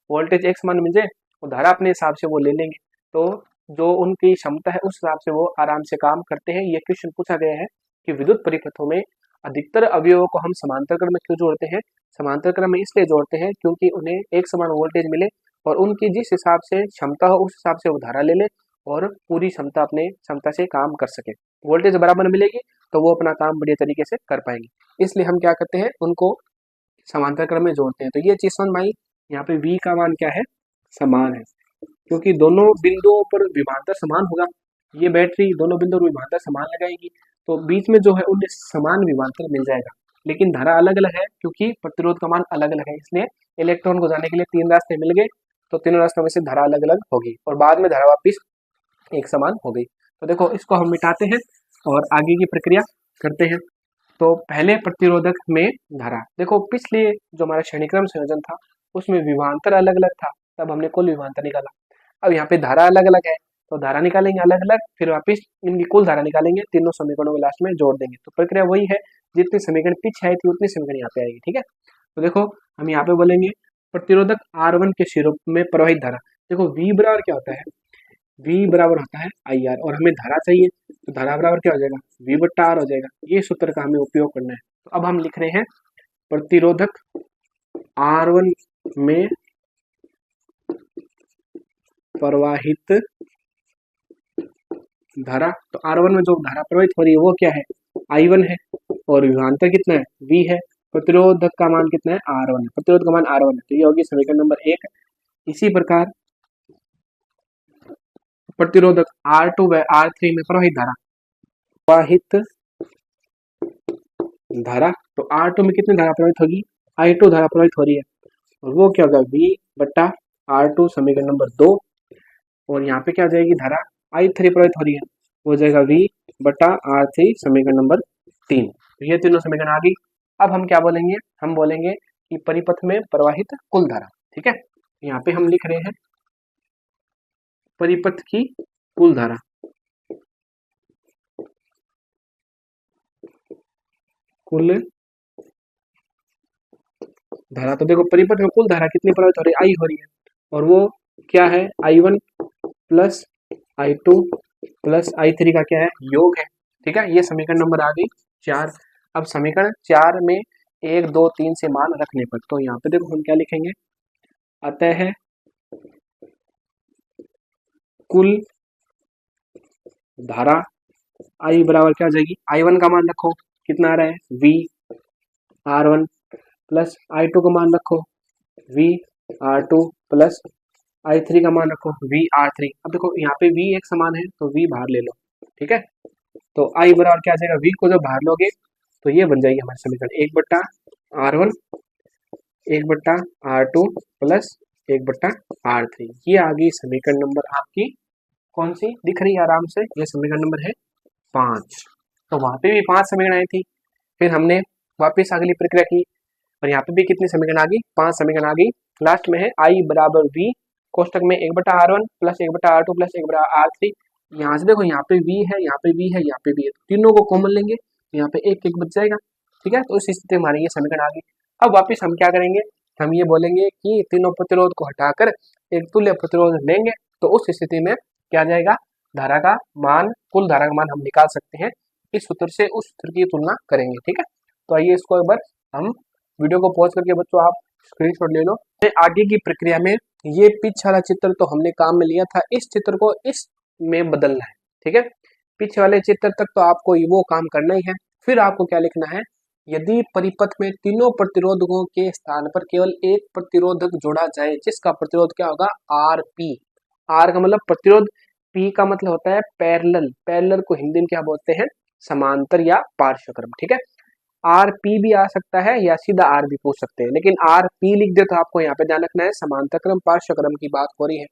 [SPEAKER 1] वोल्टेज एक समान मिल जाए, वो धारा अपने हिसाब से वो ले लेंगे, तो जो उनकी क्षमता है उस हिसाब से वो आराम से काम करते हैं। ये क्वेश्चन पूछा गया है कि विद्युत परिपथों में अधिकतर अवयवों को हम समांतर क्रम में क्यों जोड़ते हैं। समांतर क्रम में इसलिए जोड़ते हैं क्योंकि उन्हें एक समान वोल्टेज मिले और उनकी जिस हिसाब से क्षमता हो उस हिसाब से वो धारा ले ले और पूरी क्षमता अपने क्षमता से काम कर सके। वोल्टेज बराबर मिलेगी तो वो अपना काम बढ़िया तरीके से कर पाएंगे, इसलिए हम क्या करते हैं, उनको समांतर क्रम में जोड़ते हैं। तो ये चीज समझ में आई। यहाँ पे V का मान क्या है, समान है, क्योंकि दोनों बिंदुओं पर विभवांतर समान होगा। ये बैटरी दोनों बिंदुओं पर विभवांतर समान लगाएगी तो बीच में जो है उन्हें समान विभवांतर मिल जाएगा, लेकिन धारा अलग अलग है क्योंकि प्रतिरोध का मान अलग अलग है। इसलिए इलेक्ट्रॉन को जाने के लिए 3 रास्ते मिल गए, तो तीनों रास्तों में से धारा अलग अलग होगी और बाद में धारा वापिस एक समान हो गई। तो देखो इसको हम मिटाते हैं और आगे की प्रक्रिया करते हैं। तो पहले प्रतिरोधक में धारा, देखो पिछले जो हमारा श्रेणीक्रम संयोजन था उसमें विभवांतर अलग अलग था, तब हमने कुल विभवांतर निकाला। अब यहाँ पे धारा अलग अलग है तो धारा निकालेंगे अलग अलग, फिर वापिस इनकी कुल धारा निकालेंगे, तीनों समीकरणों के लास्ट में जोड़ देंगे। तो प्रक्रिया वही है, जितनी समीकरण पीछे आई थी उतनी समीकरण यहाँ पे आएगी। ठीक है, तो देखो हम यहाँ पे बोलेंगे प्रतिरोधक R1 के सिरों में प्रवाहित धारा। देखो V बराबर क्या होता है, V बराबर होता है IR और हमें धारा चाहिए तो धारा बराबर क्या हो जाएगा, V बट्टा R हो जाएगा। ये सूत्र का हमें उपयोग करना है। तो अब हम लिख रहे हैं प्रतिरोधक R1 में प्रवाहित धारा। तो R1 में जो धारा प्रवाहित हो रही है वो क्या है, I1 है और विभवांतर कितना है, V है। प्रतिरोधक का मान कितना है, R1 है, प्रतिरोध का मान R1 है। तो ये होगी समीकरण नंबर 1। इसी प्रकार प्रतिरोधक R2 व R3 में प्रवाहित धारा, तो R2 में कितनी धारा प्रवाहित होगी, I2 धारा प्रवाहित हो रही है और वो क्या होगा, V बट्टा R2 समीकरण नंबर 2। और यहाँ पे क्या हो जाएगी, धारा I3 प्रवाहित हो रही है, वो जाएगा V बट्टा R3 समीकरण नंबर 3। तो ये तीनों समीकरण आ गई। अब हम क्या बोलेंगे, हम बोलेंगे कि परिपथ में प्रवाहित कुल धारा। ठीक है, यहाँ पे हम लिख रहे हैं परिपथ की कुल धारा। कुल धारा, तो देखो परिपथ में कुल धारा कितनी प्रवाहित हो रही है, I हो रही है और वो क्या है, I1 plus I2 plus I3 का क्या है, योग है। ठीक है, ये समीकरण नंबर आ गई 4। अब समीकरण 4 में 1 2 3 से मान रखने पर, तो यहाँ पे देखो हम क्या लिखेंगे, अतः है कुल धारा I बराबर क्या हो जाएगी, I1 का मान रखो कितना आ रहा है, V R1 प्लस I2 का मान रखो V R2 प्लस I3 का मान रखो V R3। अब देखो यहाँ पे V एक समान है तो V बाहर ले लो। ठीक है, तो I बराबर क्या आ जाएगा, V को जब बाहर लोगे तो ये बन जाएगी हमारी समीकरण 1 बट्टा R1 1 बट्टा R2 प्लस 1 बट्टा R3। ये आ गई समीकरण नंबर आपकी कौन सी दिख रही है आराम से, ये समीकरण नंबर है 5। तो वहां पे भी 5 समीकरण आई थी, फिर हमने वापस अगली प्रक्रिया की और यहाँ पे भी कितनी समीकरण आ गई, 5 समीकरण आ गई। लास्ट में है I बराबर V कोष्टक में 1 बटा R1 प्लस 1 बटा R2 प्लस 1 बटा R3। यहाँ से देखो यहाँ पे V है, यहाँ पे V है, यहाँ पे V है, तीनों को कॉमन लेंगे तो यहाँ पे एक एक बच जाएगा। ठीक है, तो इस स्थिति में हमारी ये समीकरण आ गई। अब वापिस हम क्या करेंगे, हम ये बोलेंगे कि तीनों प्रतिरोध को हटाकर एक तुल्य प्रतिरोध लेंगे, तो उस स्थिति में क्या जाएगा, धारा का मान, कुल धारा का मान हम निकाल सकते हैं। इस सूत्र से उस सूत्र की तुलना करेंगे। ठीक है, तो आइए इसको एक बार हम वीडियो को पॉज करके बच्चों आप स्क्रीनशॉट ले लो। आगे की प्रक्रिया में ये पीछे वाला चित्र तो हमने काम में लिया था, इस चित्र को इस में बदलना है। ठीक है, पीछे वाले चित्र तक तो आपको वो काम करना ही है। फिर आपको क्या लिखना है, यदि परिपथ में तीनों प्रतिरोधकों के स्थान पर केवल एक प्रतिरोधक जोड़ा जाए जिसका प्रतिरोध क्या होगा, RP। R का मतलब प्रतिरोध, P का मतलब होता है पैरेलल। पैरेलल को हिंदी में क्या बोलते हैं, समांतर या पार्श्वक्रम। ठीक है, RP भी आ सकता है या सीधा R भी पूछ सकते हैं, लेकिन RP लिख दे तो आपको यहाँ पे ध्यान रखना है समांतर क्रम पार्श्वक्रम की बात हो रही है।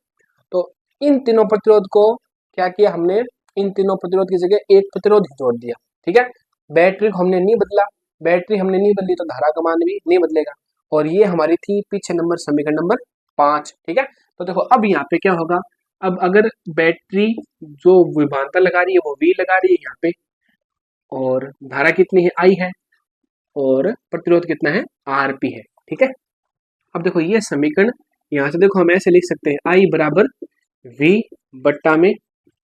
[SPEAKER 1] तो इन तीनों प्रतिरोध को क्या किया हमने, इन तीनों प्रतिरोध की जगह एक प्रतिरोध ही जोड़ दिया। ठीक है, बैटरी को हमने नहीं बदला, बैटरी हमने नहीं बदली तो धारा का मान भी नहीं बदलेगा। और ये हमारी थी पीछे नंबर समीकरण नंबर 5। ठीक है, तो देखो अब यहाँ पे क्या होगा, अब अगर बैटरी जो विभवांतर लगा रही है वो V लगा रही है यहाँ पे, और धारा कितनी है, I है, और प्रतिरोध कितना है, RP है। ठीक है, अब देखो ये समीकरण यहाँ से देखो हम ऐसे लिख सकते हैं, I बराबर V बट्टा में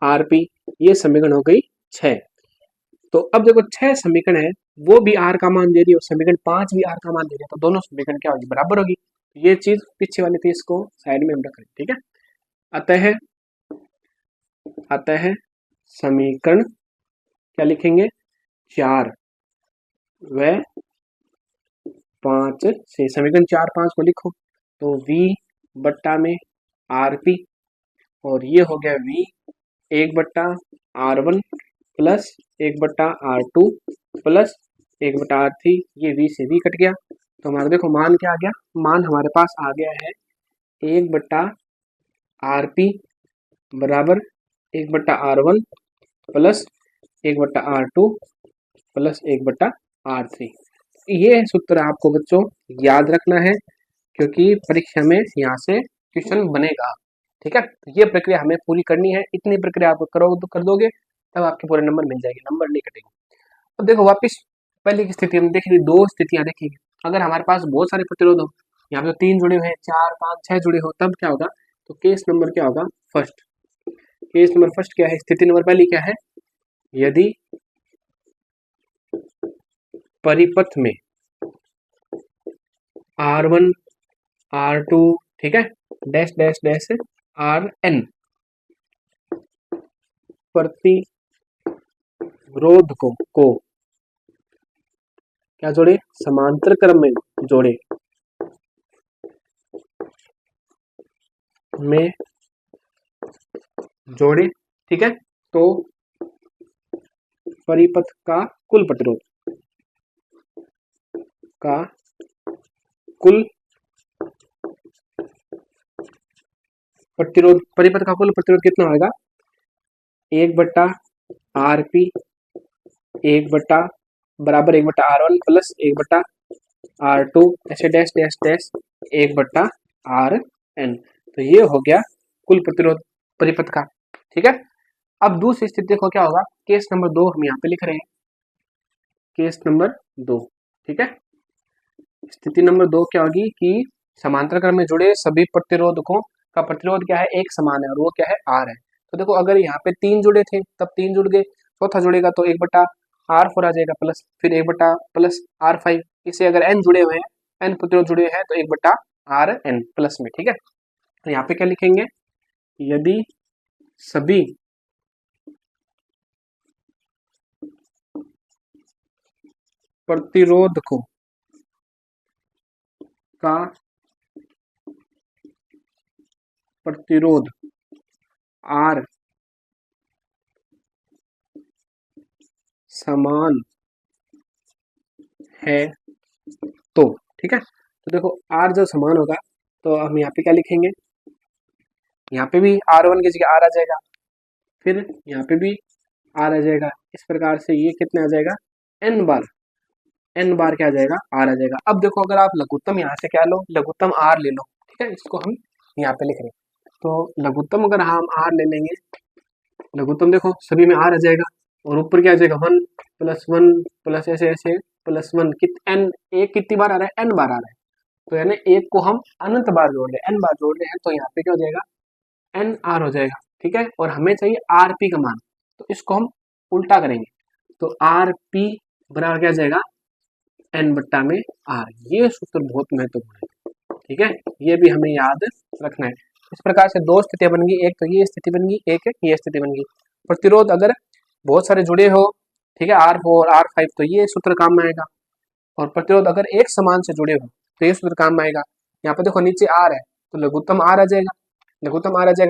[SPEAKER 1] RP। ये समीकरण हो गई 6। तो अब देखो 6 समीकरण है, वो भी आर का मान दे रही है और समीकरण 5 भी आर का मान दे रही है, तो दोनों समीकरण क्या होगी, बराबर होगी। ये चीज पीछे वाली थी, इसको साइड में हम रख रहे हैं, ठीक है। अतः समीकरण क्या लिखेंगे, 4 व 5 से समीकरण 4 5 को लिखो, तो v बट्टा में आर पी, और ये हो गया v 1/R1 plus 1/R2 plus 1/R3, ये v से v कट गया, तो हमारा देखो मान क्या आ गया, मान हमारे पास आ गया है 1/RP बराबर 1/R1 plus 1/R2 plus 1/R3। ये सूत्र आपको बच्चों याद रखना है, क्योंकि परीक्षा में यहाँ से क्वेश्चन बनेगा, ठीक है। तो ये प्रक्रिया हमें पूरी करनी है, इतनी प्रक्रिया आप कर दोगे तब आपके पूरे नंबर मिल जाएंगे, नंबर नहीं कटेंगे। अब देखो वापस पहले की स्थिति हम देखेंगे, दो स्थितियां देखेंगे। अगर हमारे पास बहुत सारे प्रतिरोध हो, यहाँ पे 3 जुड़े हुए हैं, 4 5 6 जुड़े हो, तब क्या होगा, तो केस नंबर क्या होगा, फर्स्ट। केस नंबर फर्स्ट क्या है, स्थिति नंबर पहली क्या है, यदि परिपथ में R1 R2 ठीक है डैश डैश डैश Rn प्रतिरोध को क्या जोड़े, समांतर क्रम में जोड़े ठीक है। तो परिपथ का कुल प्रतिरोध परिपथ का कुल प्रतिरोध कितना होगा, 1/RP 1 बराबर 1/R1 प्लस 1/R2 ऐसे डैश डैश डैश 1/Rn। तो ये हो गया कुल प्रतिरोध परिपथ का, ठीक है। अब दूसरी स्थिति देखो क्या होगा, केस नंबर 2 हम यहाँ पे लिख रहे हैं, केस नंबर 2, ठीक है। स्थिति नंबर 2 क्या होगी कि समांतर क्रम में जुड़े सभी प्रतिरोधकों का प्रतिरोध क्या है, एक समान है, और वो क्या है, R है। तो देखो अगर यहाँ पे 3 जुड़े थे तब 3 जुड़ गए, चौथा जुड़ेगा तो 1/R4 आ जाएगा, प्लस फिर 1/+R5, इसे अगर n जुड़े हुए हैं, n प्रतिरोध जुड़े हैं तो 1/Rn प्लस में, ठीक है। तो यहाँ पे क्या लिखेंगे, यदि सभी प्रतिरोधकों का प्रतिरोध R समान है तो, ठीक है। तो देखो R जब समान होगा तो हम यहाँ पे क्या लिखेंगे, यहाँ पे भी R1 की जगह R आ जाएगा, फिर यहाँ पे भी R आ जाएगा, इस प्रकार से ये कितना आ जाएगा, n बार क्या आ जाएगा, R आ जाएगा। अब देखो अगर आप लघुत्तम यहाँ से क्या लो, लघुत्तम R ले लो, ठीक है, इसको हम यहाँ पे लिख रहे हैं। तो लघुत्तम अगर हम R ले लेंगे, लघुत्तम देखो सभी में R आ जाएगा, और ऊपर क्या आ जाएगा, 1 प्लस ऐसे ऐसे प्लस 1 n, एक कितनी बार आ रहा है, n बार आ रहा है, तो यानी एक को हम अनंत बार जोड़ रहे हैं, n बार जोड़ रहे हैं, तो यहाँ पे क्या हो जाएगा, NR हो जाएगा, ठीक है। और हमें चाहिए RP का मान, तो इसको हम उल्टा करेंगे, तो RP बराबर क्या जाएगा, N/R। ये सूत्र बहुत महत्वपूर्ण है, ठीक है, ये भी हमें याद रखना है। इस प्रकार से दो स्थितियां बन गई, एक तो ये स्थिति बन गई, एक ये स्थिति बन गई। प्रतिरोध अगर बहुत सारे जुड़े हो, ठीक है, R4 R5, तो ये सूत्र काम में आएगा, और प्रतिरोध अगर एक समान से जुड़े हो तो ये सूत्र काम में आएगा। यहाँ पे देखो नीचे R है तो लघुत्तम R आ जाएगा,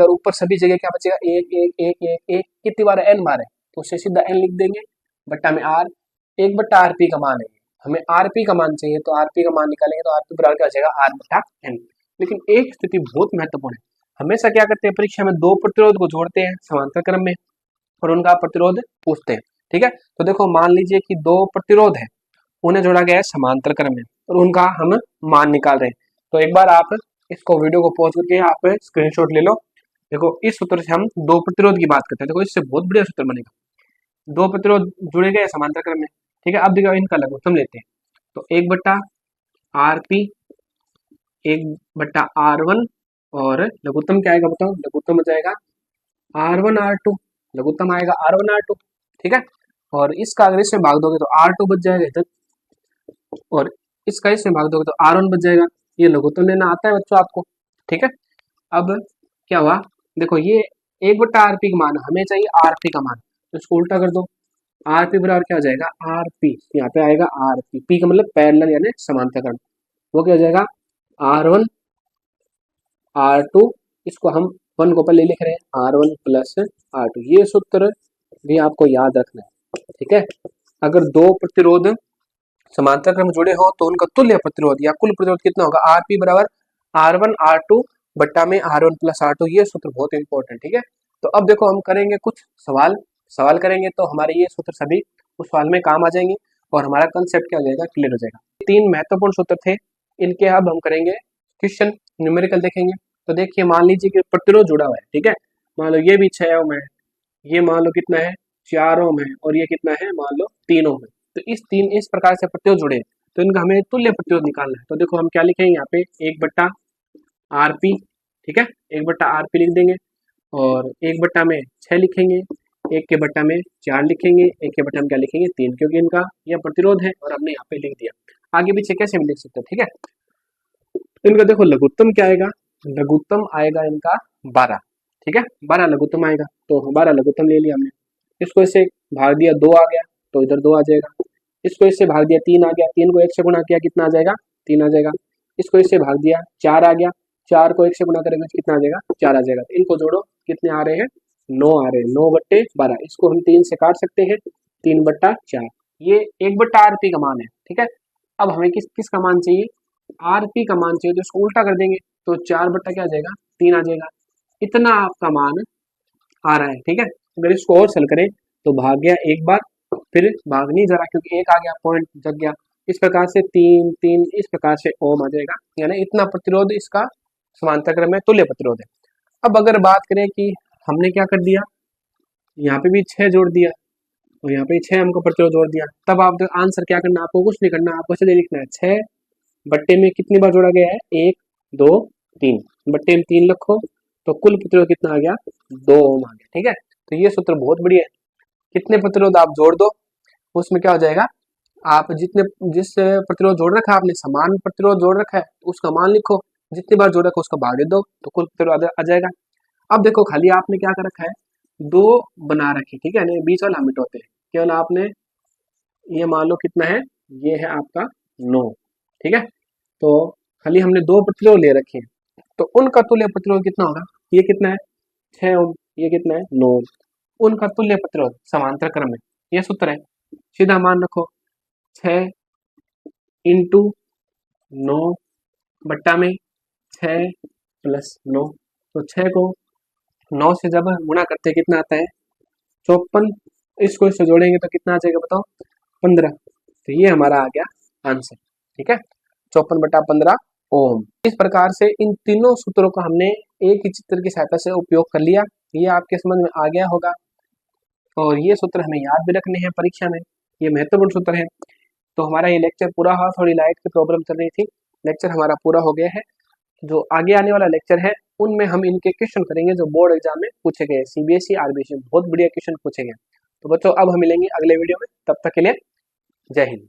[SPEAKER 1] और ऊपर सभी जगह क्या बचेगा, एक कितनी बार है, n बार है, तो उससे सीधा n लिख देंगे, बट्टा में R, 1/RP का मान है, हमें RP का मान चाहिए, तो RP का मान निकालेंगे तो RP बराबर क्या हो जाएगा, R/n। लेकिन एक स्थिति बहुत महत्वपूर्ण है, हमेशा क्या करते हैं परीक्षा में, दो प्रतिरोध को जोड़ते हैं समांतर क्रम में और उनका प्रतिरोध पूछते हैं, ठीक है। तो देखो मान लीजिए कि दो प्रतिरोध है, उन्हें जोड़ा गया है समांतर क्रम में और उनका हम मान निकाल रहे हैं। तो एक बार आप इसको वीडियो को पॉज करके आप स्क्रीनशॉट ले लो। देखो इस सूत्र से हम दो प्रतिरोध की बात करते हैं, देखो इससे बहुत बढ़िया सूत्र बनेगा, दो प्रतिरोध जुड़े गए समांतर क्रम में, ठीक है। अब देखो इनका लघुत्तम लेते हैं, तो 1/RP 1/R1, और लघुत्तम क्या आएगा बताओ, लघुत्तम हो जाएगा R1 R2, लघुत्तम आएगा R1 R2, ठीक है। और इसका अगर इसमें भाग दोगे तो R2 बच जाएगा इधर, और इसका इसमें भाग दोगे तो R1 बच जाएगा। ये लघुत्तम लेना आता है बच्चों आपको, ठीक है। अब क्या हुआ, देखो ये 1/RP का मान हमें चाहिए, RP का मान, तो इसको उल्टा कर दो। RP बराबर क्या हो जाएगा, RP, यहाँ पे आएगा RP, P का मतलब पैरेलल यानी समांतरकरण, वो क्या हो जाएगा R1 R2, इसको हम 1 को पहले लिख रहे हैं R1 प्लस R2। ये सूत्र भी आपको याद रखना है, ठीक है। अगर दो प्रतिरोध समांतर क्रम जुड़े हो तो उनका तुल्य प्रतिरोध या कुल प्रतिरोध कितना होगा, RP बराबर R1 R2 बट्टा में R1 प्लस R2। ये सूत्र बहुत इंपॉर्टेंट, ठीक है। तो अब देखो हम करेंगे कुछ सवाल करेंगे तो हमारे ये सूत्र सभी उस सवाल में काम आ जाएंगे और हमारा कंसेप्ट क्या हो जाएगा, क्लियर हो जाएगा। 3 महत्वपूर्ण सूत्र थे, इनके अब हम करेंगे क्वेश्चन, न्यूमेरिकल देखेंगे। तो देखिए मान लीजिए कि प्रतिरोध जुड़ा हुआ है, ठीक है। मान लो ये भी 6 ओम है, ये मान लो कितना है 4 ओम है, और ये कितना है मान लो 3 ओम है। तो इस प्रकार से प्रतिरोध जुड़े, तो इनका हमें तुल्य प्रतिरोध निकालना है। तो देखो हम क्या लिखेंगे यहाँ पे 1/RP, ठीक है, 1/RP लिख देंगे, और 1 में 6 लिखेंगे, 1 में 4 लिखेंगे, 1 में क्या लिखेंगे 3, क्योंकि इनका यह प्रतिरोध है और हमने यहाँ पे लिख दिया। आगे पीछे कैसे भी लिख सकते हो, ठीक है। इनका देखो लघुत्तम क्या आएगा, लघुत्तम आएगा इनका 12, ठीक है, 12 लघुत्तम आएगा। तो 12 लघुत्तम ले लिया हमने, इसको इससे भाग दिया 2 आ गया, तो इधर 2 आ जाएगा। इसको इससे भाग दिया 3 आ गया, 3 को 1 से गुणा किया कितना आ जाएगा 3 आ जाएगा। इसको इससे भाग दिया 4 आ गया, 4 को 1 से गुणा करेंगे कितना आ जाएगा 4 आ जाएगा। इनको जोड़ो कितने आ रहे हैं 9 आ रहे हैं, 9/12। इसको हम 3 से काट सकते हैं, 3/4। ये 1/RP का मान है, ठीक है। अब हमें किसका मान चाहिए, RP का मान चाहिए, तो इसको उल्टा कर देंगे तो 4 बट्टा क्या आ जाएगा 3 आ जाएगा। इतना आपका मान आ रहा है, ठीक है। अगर इसको और सल करें तो भाग गया एक बार, फिर भाग नहीं जरा क्योंकि 1 आ गया, पॉइंट जग गया। इस प्रकार से 3 3 इस प्रकार से ओम आ जाएगा, यानी इतना प्रतिरोध इसका समांतर क्रम में तुल्य प्रतिरोध है। अब अगर बात करें कि हमने क्या कर दिया, यहाँ पे भी 6 जोड़ दिया और यहाँ पे 6 हमको प्रतिरोध जोड़ दिया, तब आप आंसर क्या करना, आपको कुछ नहीं करना, आपको सीधे लिखना है 6 बट्टे में कितनी बार जोड़ा गया है 1 2 3, बट्टे में 3 लिखो, तो कुल प्रतिरोध कितना आ गया 2 ओम आ गया, ठीक है। तो ये सूत्र बहुत बढ़िया है, कितने प्रतिरोध आप जोड़ दो उसमें क्या हो जाएगा, आप जिस प्रतिरोध जोड़ रखा है आपने, समान प्रतिरोध जोड़ रखा है तो उसका मान लिखो, जितनी बार जोड़ रखा है उसका भाग दे दो, तो कुल प्रतिरोध आ जाएगा। अब देखो खाली आपने क्या कर रखा है, 2 बना रखे, ठीक है, नहीं बीच वाला मिटाते हैं, केवल आपने ये मान लो कितना है, ये है आपका 9, ठीक है। तो खाली हमने 2 प्रतिरोध ले रखे हैं, तो उनका तुल्य प्रतिरोध कितना होगा, ये कितना है 6 ओम, ये कितना है 9 ओम। उनका तुल्य प्रतिरोध समांतर क्रम में, ये सूत्र है, सीधा मान रखो 6 इंटू 9 बट्टा में 6 प्लस 9, तो 6 को 9 से जब गुणा करते कितना आता है 54, इसको इससे जोड़ेंगे तो कितना आ जाएगा बताओ 15। तो ये हमारा आ गया आंसर, ठीक है, 54/15 ओम। इस प्रकार से इन तीनों सूत्रों को हमने एक ही चित्र की सहायता से उपयोग कर लिया, ये आपके समझ में आ गया होगा। और ये सूत्र हमें याद भी रखने हैं परीक्षा में, ये महत्वपूर्ण सूत्र है। तो हमारा ये लेक्चर पूरा हुआ, थोड़ी लाइट की प्रॉब्लम चल रही थी, लेक्चर हमारा पूरा हो गया है। जो आगे आने वाला लेक्चर है उनमें हम इनके क्वेश्चन करेंगे जो बोर्ड एग्जाम में पूछे गए, CBSE RBC में बहुत बढ़िया क्वेश्चन पूछे गए। तो बच्चों अब हम मिलेंगे अगले वीडियो में, तब तक के लिए जय हिंद।